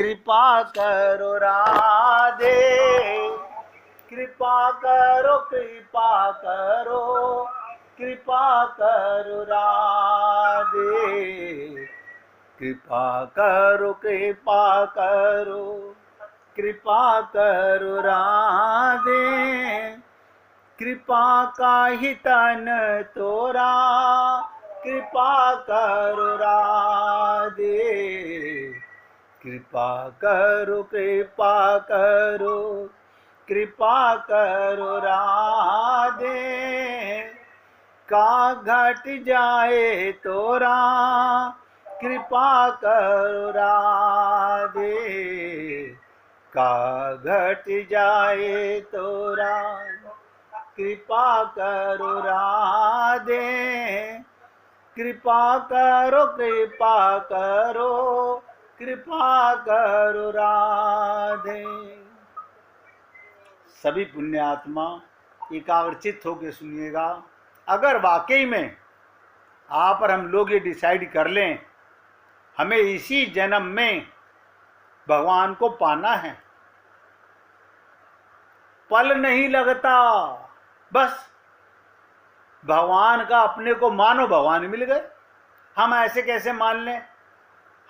कृपा करो राधे, कृपा करो, कृपा करो, कृपा करो राधे, कृपा करो, कृपा करो, कृपा करो राधे, कृपा का ही तन तोरा, कृपा करो राधे, कृपा करो, कृपा करो, कृपा करो राधे, का घट जाए तोरा, कृपा करो राधे, का घट जाए तोरा, कृपा करो राधे, कृपा करो, कृपा करो, कृपा करो राधे। सभी पुण्यात्मा एकाग्रचित्त होकर सुनिएगा। अगर वाकई में आप और हम लोग ये डिसाइड कर लें हमें इसी जन्म में भगवान को पाना है, पल नहीं लगता, बस भगवान का अपने को मानो, भगवान मिल गए। हम ऐसे कैसे मान लें?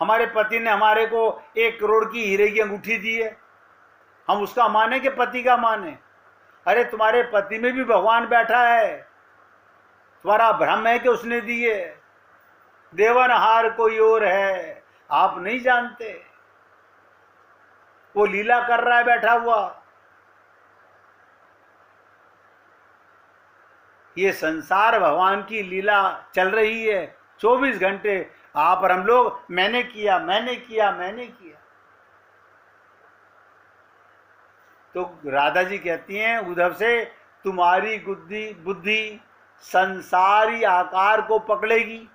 हमारे पति ने हमारे को 1 करोड़ की हीरे की अंगूठी दी है, हम उसका माने कि पति का माने? अरे तुम्हारे पति में भी भगवान बैठा है, तुम्हारा भ्रम है कि उसने दी है। देवनहार कोई और है, आप नहीं जानते, वो लीला कर रहा है बैठा हुआ। ये संसार भगवान की लीला चल रही है 24 घंटे। आप और हम लोग मैंने किया, मैंने किया, मैंने किया। तो राधा जी कहती हैं उद्धव से, तुम्हारी बुद्धि संसारी आकार को पकड़ेगी,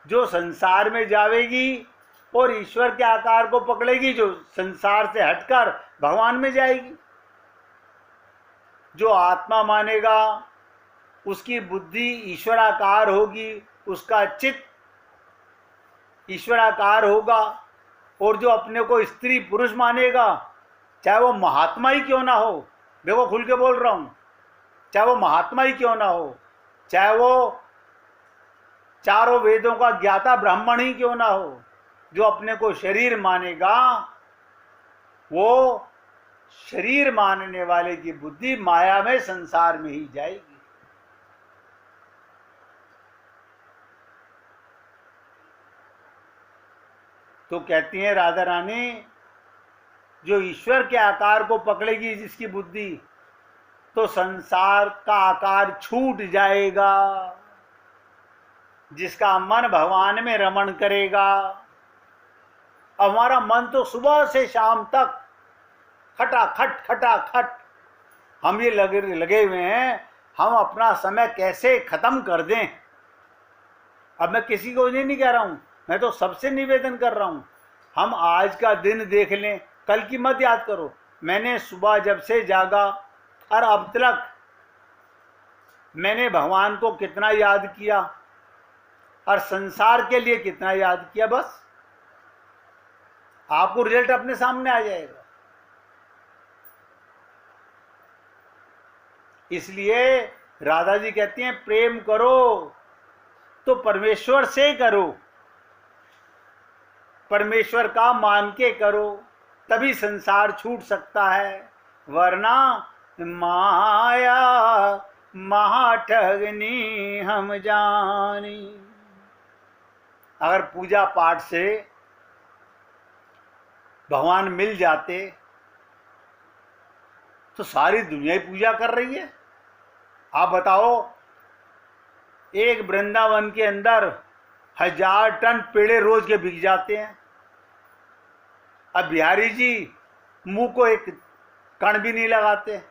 जो संसार में जावेगी, और ईश्वर के आकार को पकड़ेगी, जो संसार से हटकर भगवान में जाएगी। जो आत्मा मानेगा उसकी बुद्धि ईश्वराकार होगी, उसका चित्त ईश्वराकार होगा। और जो अपने को स्त्री पुरुष मानेगा, चाहे वो महात्मा ही क्यों ना हो, देखो खुल के बोल रहा हूं, चाहे वो महात्मा ही क्यों ना हो, चाहे वो चारों वेदों का ज्ञाता ब्राह्मण ही क्यों ना हो, जो अपने को शरीर मानेगा, वो शरीर मानने वाले की बुद्धि माया में संसार में ही जाएगी। तो कहती हैं राधा रानी, जो ईश्वर के आकार को पकड़ेगी जिसकी बुद्धि, तो संसार का आकार छूट जाएगा। जिसका मन भगवान में रमण करेगा। अब हमारा मन तो सुबह से शाम तक खटाखट खटाखट, हम ये लगे हुए हैं, हम अपना समय कैसे खत्म कर दें। अब मैं किसी को नहीं कह रहा हूं, मैं तो सबसे निवेदन कर रहा हूं, हम आज का दिन देख लें, कल की मत याद करो। मैंने सुबह जब से जागा और अब तक मैंने भगवान को कितना याद किया और संसार के लिए कितना याद किया, बस आपको रिजल्ट अपने सामने आ जाएगा। इसलिए राधा जी कहती हैं, प्रेम करो तो परमेश्वर से करो, परमेश्वर का मान के करो, तभी संसार छूट सकता है, वरना माया महाठगनी हम जानी। अगर पूजा पाठ से भगवान मिल जाते तो सारी दुनिया ही पूजा कर रही है। आप बताओ, एक वृंदावन के अंदर 1000 टन पेड़े रोज के बिक जाते हैं। अब बिहारी जी मुंह को एक कण भी नहीं लगाते,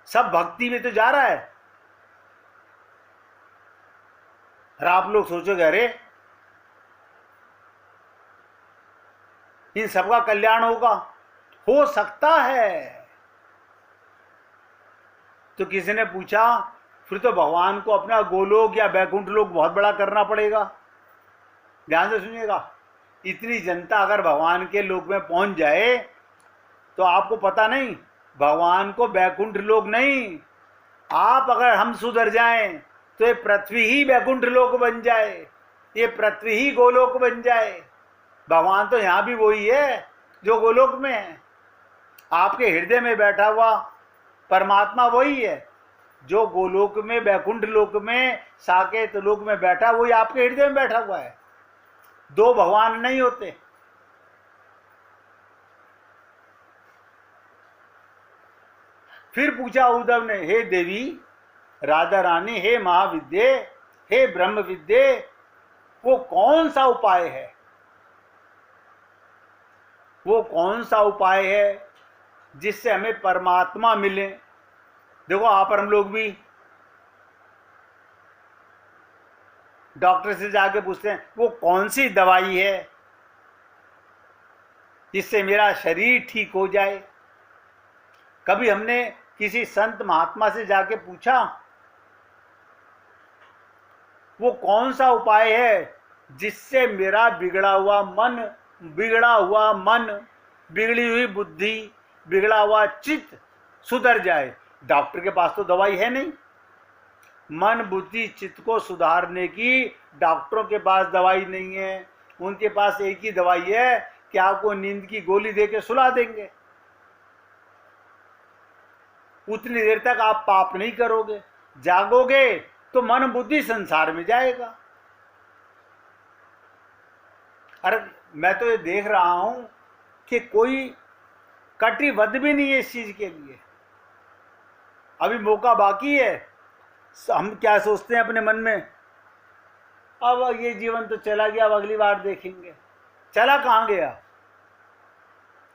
सब भक्ति में तो जा रहा है। और आप लोग सोचोगे, अरे इन सबका कल्याण होगा, हो सकता है। तो किसी ने पूछा, फिर तो भगवान को अपना गोलोक या बैकुंठ लोक बहुत बड़ा करना पड़ेगा। ध्यान से सुनिएगा, इतनी जनता अगर भगवान के लोक में पहुंच जाए तो आपको पता नहीं, भगवान को बैकुंठ लोक नहीं, आप अगर हम सुधर जाएं तो ये पृथ्वी ही बैकुंठ लोक बन जाए, ये पृथ्वी ही गोलोक बन जाए। भगवान तो यहाँ भी वही है जो गोलोक में है। आपके हृदय में बैठा हुआ परमात्मा वही है जो गोलोक में, बैकुंठ लोक में, साकेत लोक में बैठा, वही आपके हृदय में बैठा हुआ है। दो भगवान नहीं होते। फिर पूछा उद्धव ने, हे देवी राधा रानी, हे महाविद्ये, हे ब्रह्म विद्ये, वो कौन सा उपाय है, वो कौन सा उपाय है जिससे हमें परमात्मा मिले। देखो आप और हम लोग भी डॉक्टर से जाके पूछते हैं वो कौन सी दवाई है जिससे मेरा शरीर ठीक हो जाए। कभी हमने किसी संत महात्मा से जाके पूछा वो कौन सा उपाय है जिससे मेरा बिगड़ा हुआ मन, बिगड़ी हुई बुद्धि, बिगड़ा हुआ चित्त सुधर जाए। डॉक्टर के पास तो दवाई है नहीं। मन बुद्धि चित्त को सुधारने की डॉक्टरों के पास दवाई नहीं है। उनके पास एक ही दवाई है कि आपको नींद की गोली देके सुला देंगे। उतनी देर तक आप पाप नहीं करोगे, जागोगे तो मन बुद्धि संसार में जाएगा। अरे मैं तो ये देख रहा हूं कि कोई कटिबद्ध भी नहीं है इस चीज के लिए। अभी मौका बाकी है। हम क्या सोचते हैं अपने मन में, अब ये जीवन तो चला गया, अब अगली बार देखेंगे। चला कहाँ गया?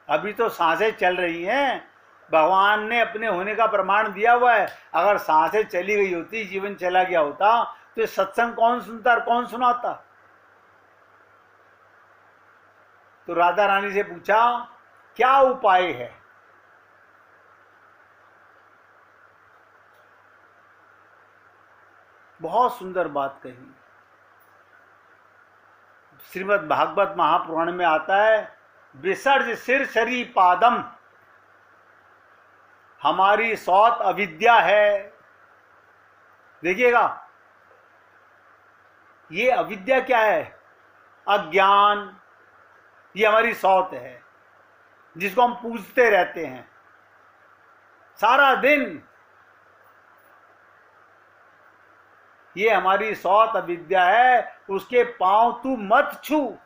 अभी तो सांसें चल रही हैं। भगवान ने अपने होने का प्रमाण दिया हुआ है। अगर सांसें चली गई होती, जीवन चला गया होता, तो सत्संग कौन सुनता और कौन सुनाता? तो राधा रानी से पूछा क्या उपाय है। बहुत सुंदर बात कही। श्रीमद् भागवत महापुराण में आता है, विसर्ज सिर शरी पादम, हमारी सौत अविद्या है। देखिएगा, ये अविद्या क्या है? अज्ञान। ये हमारी सौत है जिसको हम पूजते रहते हैं सारा दिन। ये हमारी सौत अविद्या है, उसके पांव तू मत छू।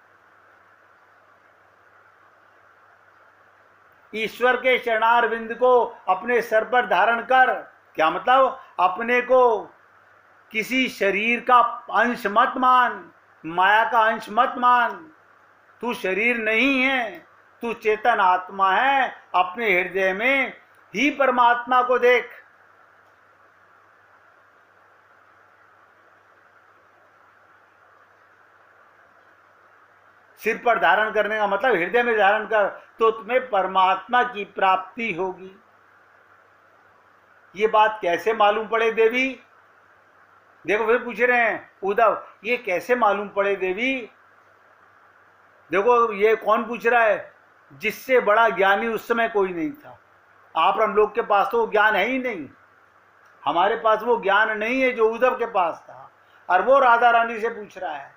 ईश्वर के चरणारविंद को अपने सर पर धारण कर। क्या मतलब? अपने को किसी शरीर का अंश मत मान, माया का अंश मत मान। तू शरीर नहीं है, तू चेतन आत्मा है। अपने हृदय में ही परमात्मा को देख। सिर पर धारण करने का मतलब हृदय में धारण कर, तो तुम्हें परमात्मा की प्राप्ति होगी। ये बात कैसे मालूम पड़े देवी? देखो फिर पूछ रहे हैं उद्धव, ये कैसे मालूम पड़े देवी? देखो ये कौन पूछ रहा है? जिससे बड़ा ज्ञानी उस समय कोई नहीं था। आप हम लोग के पास तो वो ज्ञान है ही नहीं। हमारे पास वो ज्ञान नहीं है जो उद्धव के पास था, और वो राधा रानी से पूछ रहा है।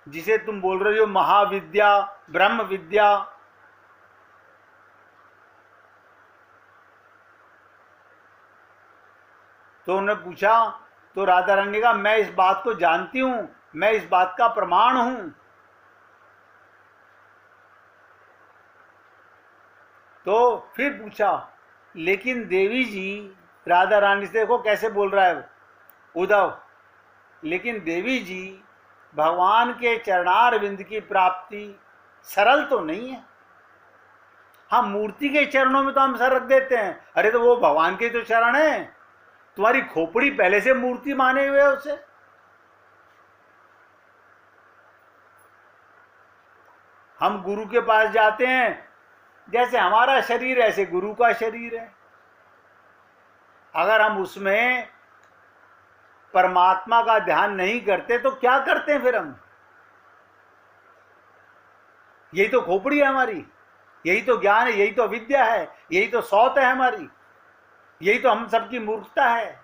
जिसे तुम बोल रहे हो महाविद्या, ब्रह्म विद्या, तो उन्होंने पूछा, तो राधा रानी ने कहा मैं इस बात को जानती हूं, मैं इस बात का प्रमाण हूं। तो फिर पूछा, लेकिन देवी जी, राधा रानी से देखो कैसे बोल रहा है उद्धव, लेकिन देवी जी भगवान के चरणारविंद की प्राप्ति सरल तो नहीं है। हम मूर्ति के चरणों में तो हम सर रख देते हैं। अरे तो वो भगवान के तो चरण है। तुम्हारी खोपड़ी पहले से मूर्ति माने हुए है उसे। हम गुरु के पास जाते हैं, जैसे हमारा शरीर ऐसे गुरु का शरीर है। अगर हम उसमें परमात्मा का ध्यान नहीं करते तो क्या करते हैं फिर हम? यही तो खोपड़ी है हमारी, यही तो ज्ञान है, यही तो विद्या है, यही तो सौत है हमारी, यही तो हम सबकी मूर्खता है।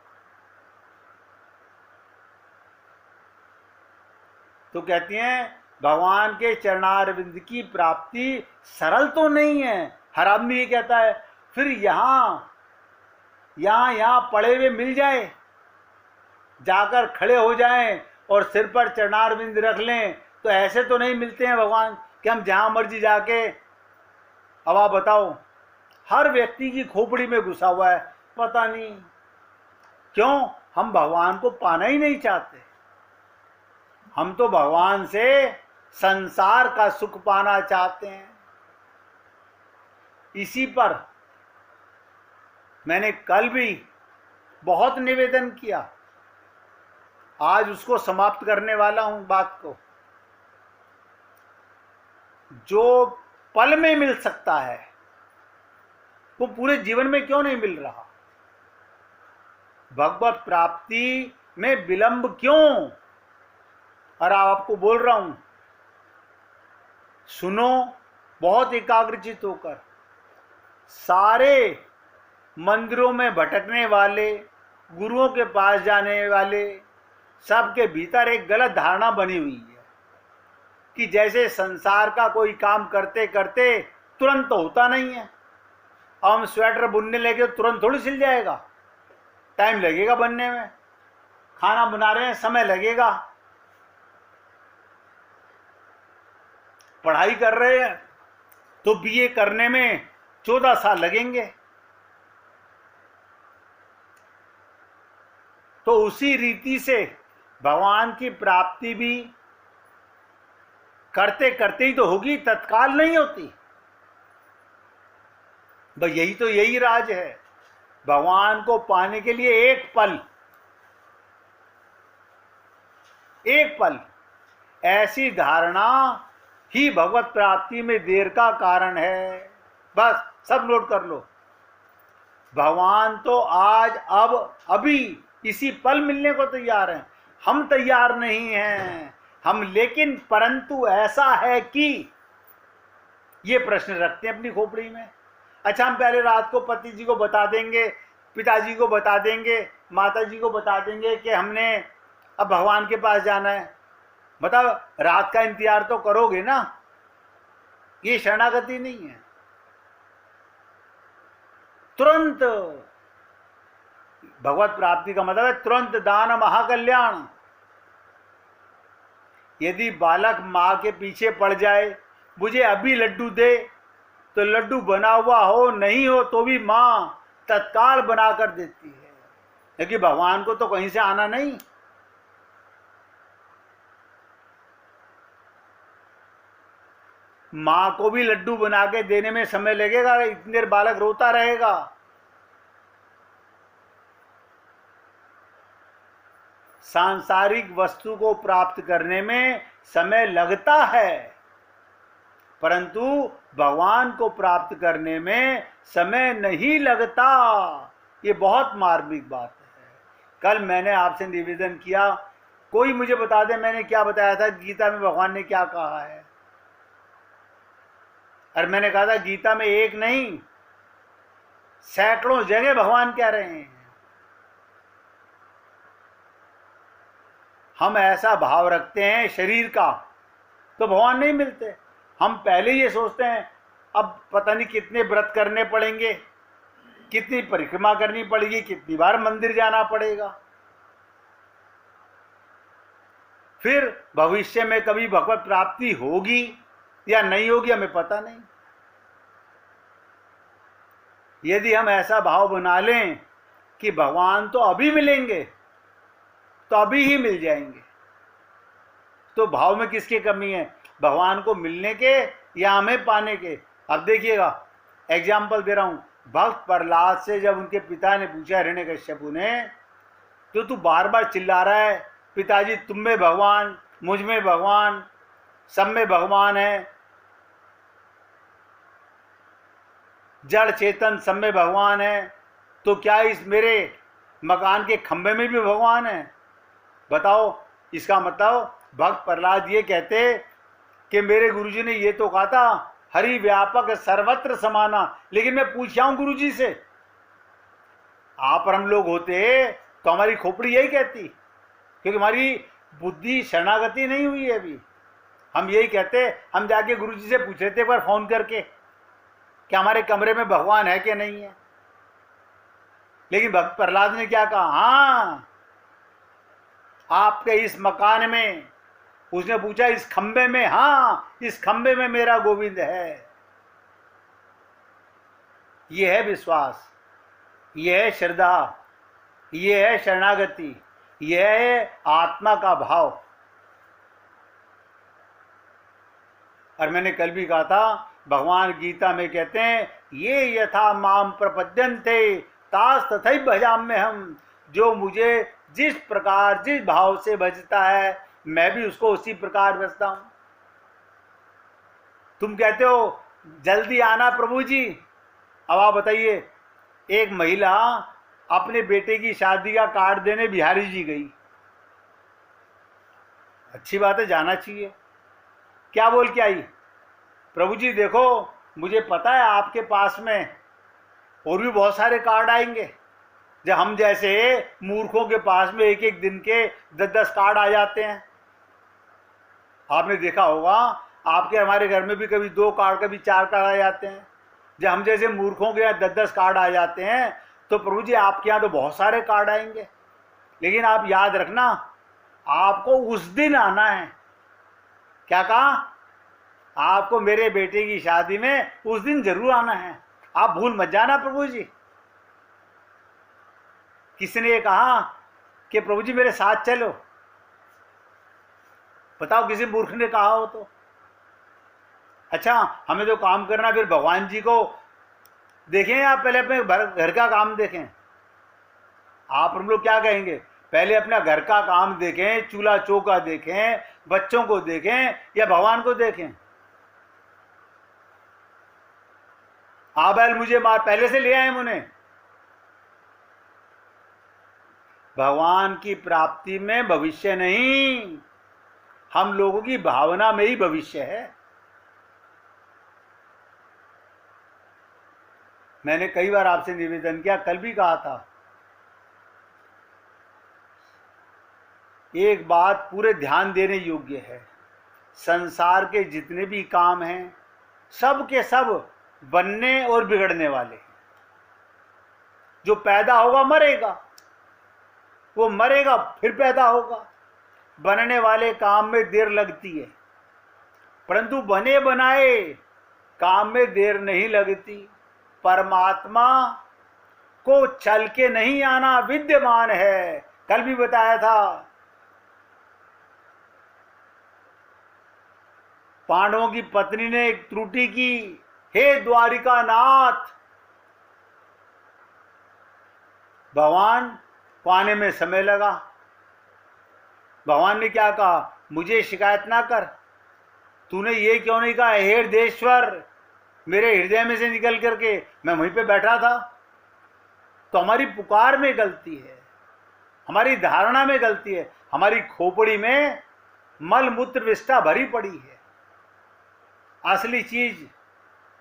तो कहती हैं भगवान के चरणारविंद की प्राप्ति सरल तो नहीं है। हर आदमी ये कहता है फिर यहां पड़े हुए मिल जाए, जाकर खड़े हो जाएं और सिर पर चरणारविंद रख लें, तो ऐसे तो नहीं मिलते हैं भगवान कि हम जहां मर्जी जाके। अब आप बताओ, हर व्यक्ति की खोपड़ी में घुसा हुआ है, पता नहीं क्यों हम भगवान को पाना ही नहीं चाहते। हम तो भगवान से संसार का सुख पाना चाहते हैं। इसी पर मैंने कल भी बहुत निवेदन किया, आज उसको समाप्त करने वाला हूं बात को। जो पल में मिल सकता है वो पूरे जीवन में क्यों नहीं मिल रहा? भगवत प्राप्ति में विलंब क्यों? और आपको बोल रहा हूं, सुनो बहुत एकाग्रचित होकर। सारे मंदिरों में भटकने वाले, गुरुओं के पास जाने वाले, सबके भीतर एक गलत धारणा बनी हुई है कि जैसे संसार का कोई काम करते करते तुरंत तो होता नहीं है। अब हम स्वेटर बुनने लगे तो तुरंत थोड़ी सिल जाएगा, टाइम लगेगा बनने में। खाना बना रहे हैं, समय लगेगा। पढ़ाई कर रहे हैं तो बीए करने में 14 साल लगेंगे। तो उसी रीति से भगवान की प्राप्ति भी करते करते ही तो होगी, तत्काल नहीं होती। बस यही राज है। भगवान को पाने के लिए एक पल ऐसी धारणा ही भगवत प्राप्ति में देर का कारण है। बस सब नोट कर लो। भगवान तो आज अभी इसी पल मिलने को तैयार हैं, हम तैयार नहीं हैं। हम लेकिन परंतु ऐसा है कि ये प्रश्न रखते हैं अपनी खोपड़ी में। अच्छा, हम पहले रात को पति जी को बता देंगे, पिताजी को बता देंगे, माता जी को बता देंगे कि हमने अब भगवान के पास जाना है। बताओ, रात का इंतजार तो करोगे ना? ये शरणागति नहीं है। तुरंत भगवत प्राप्ति का मतलब है तुरंत दान महाकल्याण। यदि बालक मां के पीछे पड़ जाए, मुझे अभी लड्डू दे, तो लड्डू बना हुआ हो नहीं हो तो भी मां तत्काल बनाकर देती है, लेकिन भगवान को तो कहीं से आना नहीं। मां को भी लड्डू बना के देने में समय लगेगा, इतनी देर बालक रोता रहेगा। सांसारिक वस्तु को प्राप्त करने में समय लगता है, परंतु भगवान को प्राप्त करने में समय नहीं लगता। ये बहुत मार्मिक बात है। कल मैंने आपसे निवेदन किया, कोई मुझे बता दे मैंने क्या बताया था, गीता में भगवान ने क्या कहा है। और मैंने कहा था गीता में एक नहीं, सैकड़ों जगह भगवान कह रहे हैं। हम ऐसा भाव रखते हैं शरीर का तो भगवान नहीं मिलते। हम पहले ये सोचते हैं अब पता नहीं कितने व्रत करने पड़ेंगे, कितनी परिक्रमा करनी पड़ेगी, कितनी बार मंदिर जाना पड़ेगा। फिर भविष्य में कभी भगवत प्राप्ति होगी या नहीं होगी हमें पता नहीं। यदि हम ऐसा भाव बना लें कि भगवान तो अभी मिलेंगे तो अभी ही मिल जाएंगे, तो भाव में किसकी कमी है, भगवान को मिलने के या हमें पाने के। अब देखिएगा, एग्जाम्पल दे रहा हूं। भक्त प्रहलाद से जब उनके पिता ने पूछा, हिरण्यकश्यपु ने, तो तू बार बार चिल्ला रहा है पिताजी तुम में भगवान, मुझ में भगवान, सब में भगवान है, जड़ चेतन सब में भगवान है, तो क्या इस मेरे मकान के खंभे में भी भगवान है? बताओ, इसका मतलब भक्त प्रहलाद ये कहते कि मेरे गुरुजी ने ये तो कहा था हरि व्यापक सर्वत्र समाना, लेकिन मैं पूछा हूं गुरुजी से, आप और हम लोग होते तो हमारी खोपड़ी यही कहती, क्योंकि हमारी बुद्धि शरणागति नहीं हुई है अभी। हम यही कहते, हम जाके गुरुजी से पूछ रहे थे एक बार फोन करके कि हमारे कमरे में भगवान है कि नहीं है। लेकिन भक्त प्रहलाद ने क्या कहा, हाँ आपके इस मकान में, उसने पूछा इस खंबे में, हाँ इस खंबे में मेरा गोविंद है। यह है विश्वास, यह है श्रद्धा, यह है शरणागति, यह है आत्मा का भाव। और मैंने कल भी कहा था, भगवान गीता में कहते हैं ये यथा माम प्रपद्यन्ते तास तथैव भजाम्य हम, जो मुझे जिस प्रकार जिस भाव से भजता है मैं भी उसको उसी प्रकार भजता हूं। तुम कहते हो जल्दी आना प्रभु जी, अब आप बताइए, एक महिला अपने बेटे की शादी का कार्ड देने बिहारी जी गई, अच्छी बात है जाना चाहिए, क्या बोल के आई, प्रभु जी देखो मुझे पता है आपके पास में और भी बहुत सारे कार्ड आएंगे, जब हम जैसे मूर्खों के पास में एक एक दिन के 10-10 कार्ड आ जाते हैं। आपने देखा होगा आपके हमारे घर में भी कभी 2 कार्ड कभी 4 कार्ड आ जाते हैं। जब हम जैसे मूर्खों के यहाँ 10-10 कार्ड आ जाते हैं तो प्रभु जी आपके यहाँ तो बहुत सारे कार्ड आएंगे, लेकिन आप याद रखना आपको उस दिन आना है। क्या कहा, आपको मेरे बेटे की शादी में उस दिन जरूर आना है, आप भूल मत जाना प्रभु जी। किसने ये कहा कि प्रभु जी मेरे साथ चलो, बताओ किसी मूर्ख ने कहा हो तो। अच्छा हमें तो काम करना, फिर भगवान जी को देखें या पहले अपने घर का काम देखें। आप हम लोग क्या कहेंगे, पहले अपना घर का काम देखें, चूल्हा चौका देखें, बच्चों को देखें या भगवान को देखें। बैल मुझे मार पहले से ले आए मुझे। भगवान की प्राप्ति में भविष्य नहीं, हम लोगों की भावना में ही भविष्य है। मैंने कई बार आपसे निवेदन किया, कल भी कहा था, एक बात पूरे ध्यान देने योग्य है, संसार के जितने भी काम हैं सब के सब बनने और बिगड़ने वाले हैं। जो पैदा होगा मरेगा, वो मरेगा फिर पैदा होगा। बनने वाले काम में देर लगती है, परंतु बने बनाए काम में देर नहीं लगती। परमात्मा को चल के नहीं आना, विद्यमान है। कल भी बताया था, पांडवों की पत्नी ने एक त्रुटि की, हे द्वारिका नाथ, भगवान को आने में समय लगा। भगवान ने क्या कहा, मुझे शिकायत ना कर, तूने ये क्यों नहीं कहा हे हृदयेश्वर, मेरे हृदय में से निकल करके, मैं वहीं पे बैठा था। तो हमारी पुकार में गलती है, हमारी धारणा में गलती है, हमारी खोपड़ी में मल मूत्र विष्ठा भरी पड़ी है। असली चीज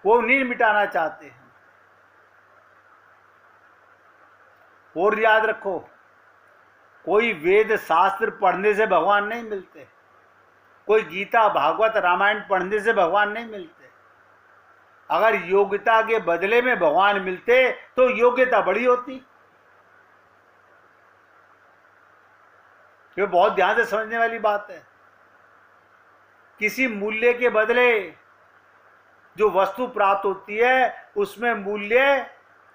वो नहीं मिटाना चाहते हैं। और याद रखो, कोई वेद शास्त्र पढ़ने से भगवान नहीं मिलते, कोई गीता भागवत रामायण पढ़ने से भगवान नहीं मिलते। अगर योग्यता के बदले में भगवान मिलते तो योग्यता बड़ी होती। ये बहुत ध्यान से समझने वाली बात है। किसी मूल्य के बदले जो वस्तु प्राप्त होती है उसमें मूल्य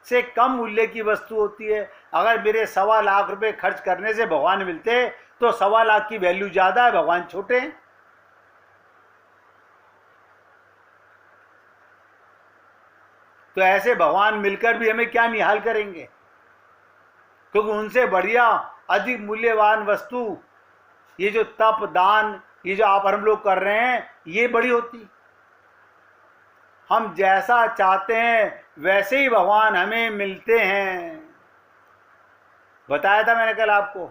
से कम मूल्य की वस्तु होती है। अगर मेरे 1.25 लाख रुपए खर्च करने से भगवान मिलते तो 1.25 लाख की वैल्यू ज्यादा है, भगवान छोटे हैं। तो ऐसे भगवान मिलकर भी हमें क्या निहाल करेंगे, क्योंकि उनसे बढ़िया अधिक मूल्यवान वस्तु ये जो तप दान ये जो आप हम लोग कर रहे हैं ये बड़ी होती। हम जैसा चाहते हैं वैसे ही भगवान हमें मिलते हैं। बताया था मैंने कल आपको,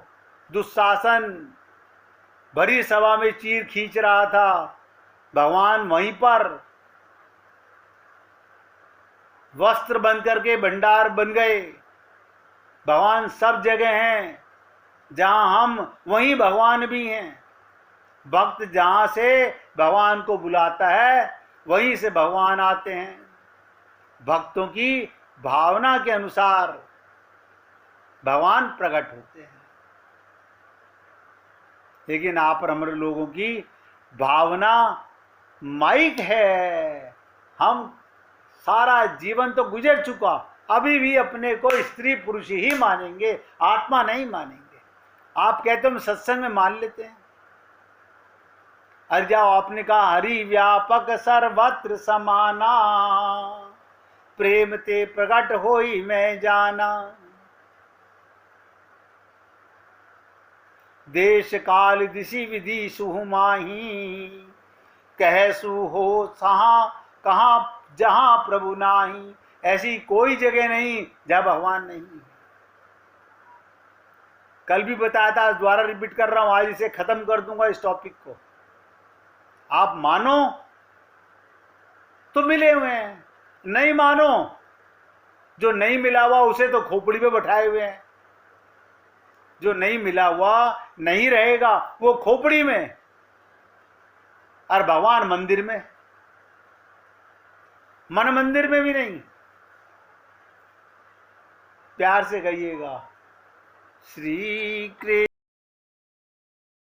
दुशासन भरी सभा में चीर खींच रहा था, भगवान वहीं पर वस्त्र बन करके भंडार बन गए। भगवान सब जगह हैं, जहां हम वहीं भगवान भी हैं। भक्त जहां से भगवान को बुलाता है वहीं से भगवान आते हैं। भक्तों की भावना के अनुसार भगवान प्रकट होते हैं। लेकिन आप और हम लोगों की भावना माइक है। हम सारा जीवन तो गुजर चुका, अभी भी अपने को स्त्री पुरुष ही मानेंगे, आत्मा नहीं मानेंगे। आप कहते हम सत्संग में मान लेते हैं। अरे जाओ, आपने कहा हरि व्यापक सर्वत्र समाना, प्रेम ते प्रकट होई मैं जाना। देश काल दिशि विधि सुहु माही, कह सु हो सहा कहाँ जहां प्रभु नाही। ऐसी कोई जगह नहीं जहां भगवान नहीं। कल भी बताया था, दोबारा रिपीट कर रहा हूं, आज इसे खत्म कर दूंगा इस टॉपिक को। आप मानो तो मिले हुए हैं, नहीं मानो, जो नहीं मिला हुआ उसे तो खोपड़ी पे बैठाए हुए हैं। जो नहीं मिला हुआ नहीं रहेगा, वो खोपड़ी में, और भगवान मंदिर में, मन मंदिर में भी नहीं। प्यार से कहिएगा, श्री कृष्ण।